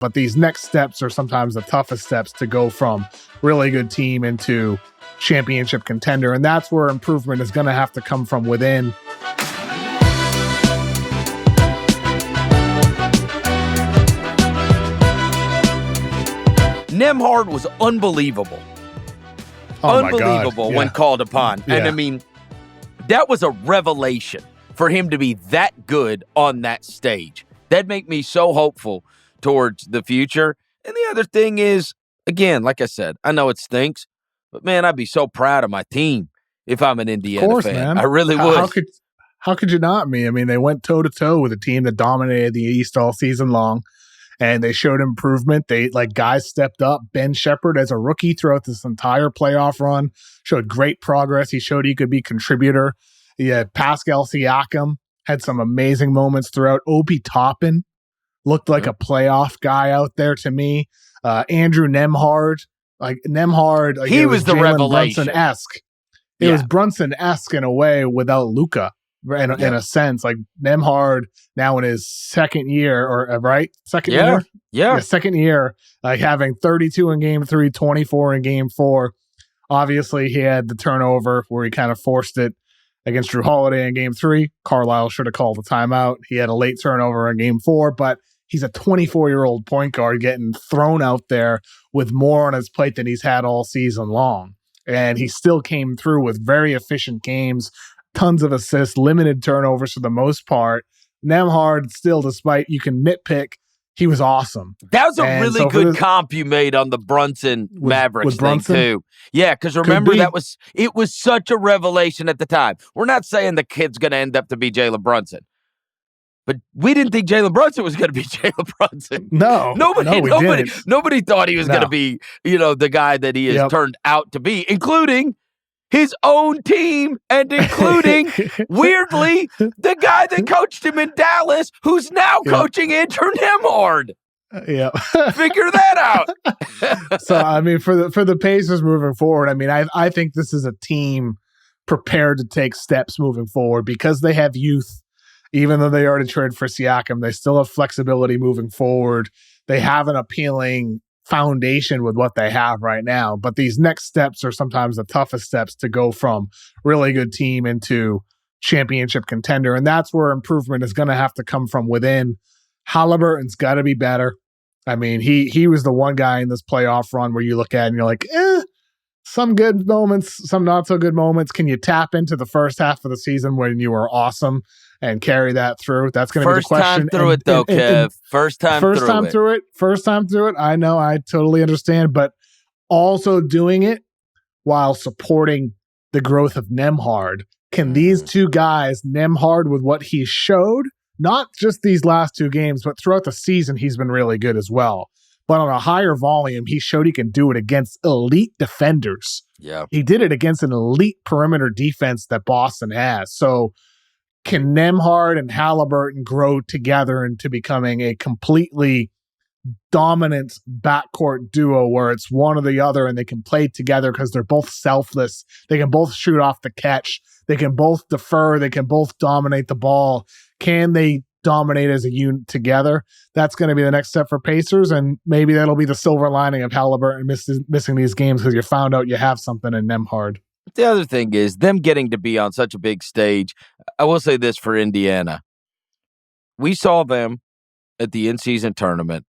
But these next steps are sometimes the toughest steps to go from really good team into championship contender. And that's where improvement is going to have to come from within. Nembhard was unbelievable. Unbelievable when called upon. Yeah. And I mean, that was a revelation for him to be that good on that stage. That'd make me so hopeful towards the future. And the other thing is, again, like I said, I know it stinks, but man, I'd be so proud of my team if I'm an Indiana fan. Man. I really would. How could you not? I mean, they went toe-to-toe with a team that dominated the East all season long, and they showed improvement. Guys stepped up. Ben Shepherd, as a rookie throughout this entire playoff run, showed great progress. He showed he could be a contributor. Yeah, Pascal Siakam had some amazing moments throughout. Obi Toppin looked like a playoff guy out there to me. Andrew Nembhard, he was the Jalen revelation. Brunson-esque. It was Brunson-esque in a way without Luka. In a sense, like Nembhard now in his second year, second year, like having 32 in game 3, 24 in game 4. Obviously, he had the turnover where he kind of forced it against Drew Holiday in game 3. Carlisle should have called the timeout. He had a late turnover in game 4, but he's a 24-year-old point guard getting thrown out there with more on his plate than he's had all season long. And he still came through with very efficient games, tons of assists, limited turnovers for the most part. Nembhard still, despite you can nitpick, he was awesome. That was a really good comp you made on the Brunson Mavericks thing too. Yeah, because remember it was such a revelation at the time. We're not saying the kid's going to end up to be Jalen Brunson, but we didn't think Jalen Brunson was going to be Jalen Brunson. No, nobody thought he was going to be, the guy that he has turned out to be, including his own team and including, weirdly, the guy that coached him in Dallas, who's now coaching Andrew Nembhard. Yeah. Figure that out. So, I mean, for the Pacers moving forward, I mean, I think this is a team prepared to take steps moving forward because they have youth. Even though they already traded for Siakam, they still have flexibility moving forward. They have an appealing foundation with what they have right now, but these next steps are sometimes the toughest steps to go from really good team into championship contender, and that's where improvement is going to have to come from within. Halliburton's got to be better. I mean, he was the one guy in this playoff run where you look at and you're like, some good moments, some not so good moments. Can you tap into the first half of the season when you were awesome and carry that through? That's going to be the question. First time through it. I know, I totally understand, but also doing it while supporting the growth of Nembhard. Can these two guys, Nembhard with what he showed, not just these last 2 games, but throughout the season, he's been really good as well. But on a higher volume, he showed he can do it against elite defenders. Yeah. He did it against an elite perimeter defense that Boston has. So can Nembhard and Halliburton grow together into becoming a completely dominant backcourt duo where it's one or the other and they can play together because they're both selfless. They can both shoot off the catch. They can both defer. They can both dominate the ball. Can they dominate as a unit together? That's going to be the next step for Pacers, and maybe that'll be the silver lining of Halliburton missing these games because you found out you have something in Nembhard. The other thing is them getting to be on such a big stage. I will say this for Indiana. We saw them at the in-season tournament,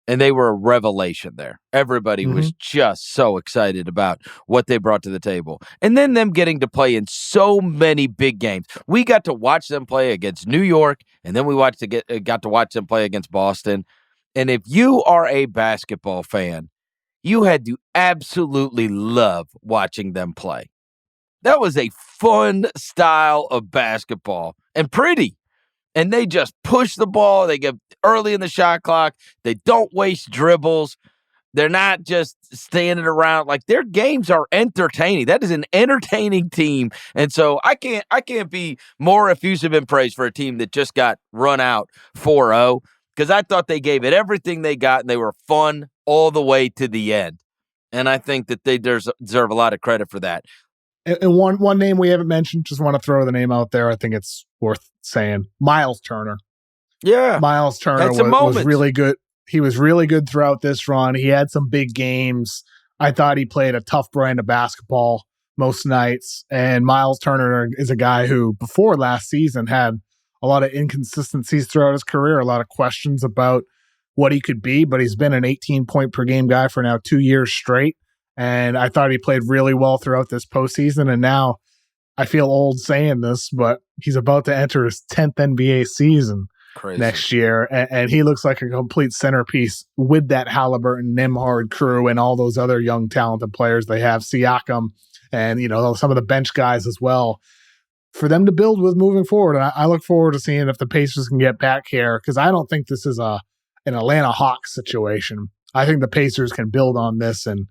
and they were a revelation there. Everybody was just so excited about what they brought to the table. And then them getting to play in so many big games. We got to watch them play against New York, and then we got to watch them play against Boston. And if you are a basketball fan, you had to absolutely love watching them play. That was a fun style of basketball and pretty. And they just push the ball. They get early in the shot clock. They don't waste dribbles. They're not just standing around. Like, their games are entertaining. That is an entertaining team. And so I can't be more effusive in praise for a team that just got run out 4-0 because I thought they gave it everything they got and they were fun all the way to the end. And I think that they deserve a lot of credit for that. And one name we haven't mentioned, just want to throw the name out there. I think it's worth saying. Miles Turner. Yeah. Miles Turner was really good. He was really good throughout this run. He had some big games. I thought he played a tough brand of basketball most nights. And Miles Turner is a guy who, before last season, had a lot of inconsistencies throughout his career, a lot of questions about what he could be, but he's been an 18-point per game guy for now 2 years straight. And I thought he played really well throughout this postseason. And now I feel old saying this, but he's about to enter his 10th NBA season. Crazy. Next year, and he looks like a complete centerpiece with that Halliburton, Nembhard crew, and all those other young talented players they have, Siakam, and some of the bench guys as well, for them to build with moving forward. And I look forward to seeing if the Pacers can get back here, because I don't think this is an Atlanta Hawks situation. I think the Pacers can build on this and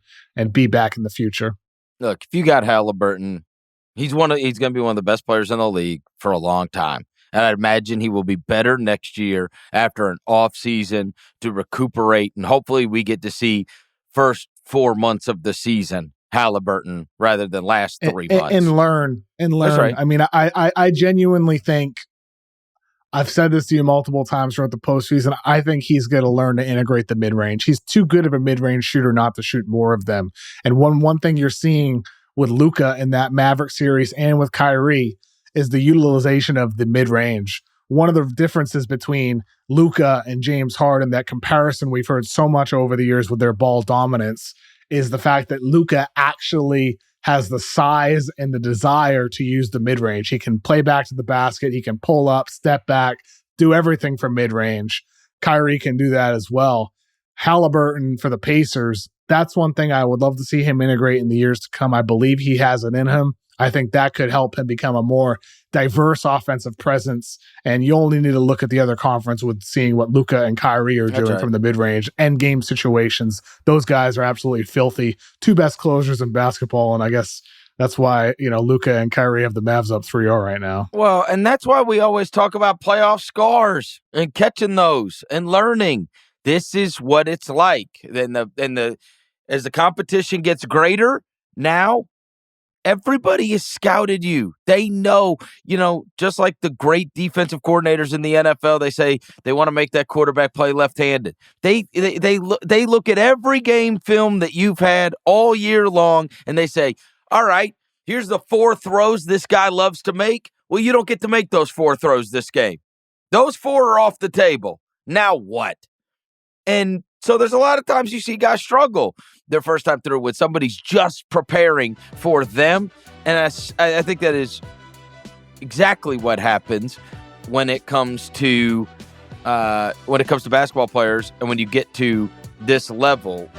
be back in the future. Look, if you got Halliburton, he's going to be one of the best players in the league for a long time. And I'd imagine he will be better next year after an off season to recuperate. And hopefully we get to see first 4 months of the season Halliburton rather than last 3 months. And learn. That's right. I mean, I genuinely think, I've said this to you multiple times throughout the postseason, I think he's going to learn to integrate the mid-range. He's too good of a mid-range shooter not to shoot more of them. And one thing you're seeing with Luka in that Maverick series and with Kyrie is the utilization of the mid-range. One of the differences between Luka and James Harden, that comparison we've heard so much over the years with their ball dominance, is the fact that Luka actually has the size and the desire to use the mid-range. He can play back to the basket. He can pull up, step back, do everything from mid-range. Kyrie can do that as well. Halliburton for the Pacers, that's one thing I would love to see him integrate in the years to come. I believe he has it in him. I think that could help him become a more diverse offensive presence. And you only need to look at the other conference with seeing what Luka and Kyrie are doing from the mid-range and game situations. Those guys are absolutely filthy. Two best closers in basketball. And I guess that's why, Luka and Kyrie have the Mavs up 3-0 right now. Well, and that's why we always talk about playoff scars and catching those and learning. This is what it's like. As the competition gets greater now, everybody has scouted you. They know, just like the great defensive coordinators in the NFL, they say they want to make that quarterback play left-handed. They look at every game film that you've had all year long, and they say, all right, here's the 4 throws this guy loves to make. Well, you don't get to make those 4 throws this game. Those 4 are off the table. Now what? And so there's a lot of times you see guys struggle their first time through when somebody's just preparing for them. And I think that is exactly what happens when it comes to basketball players and when you get to this level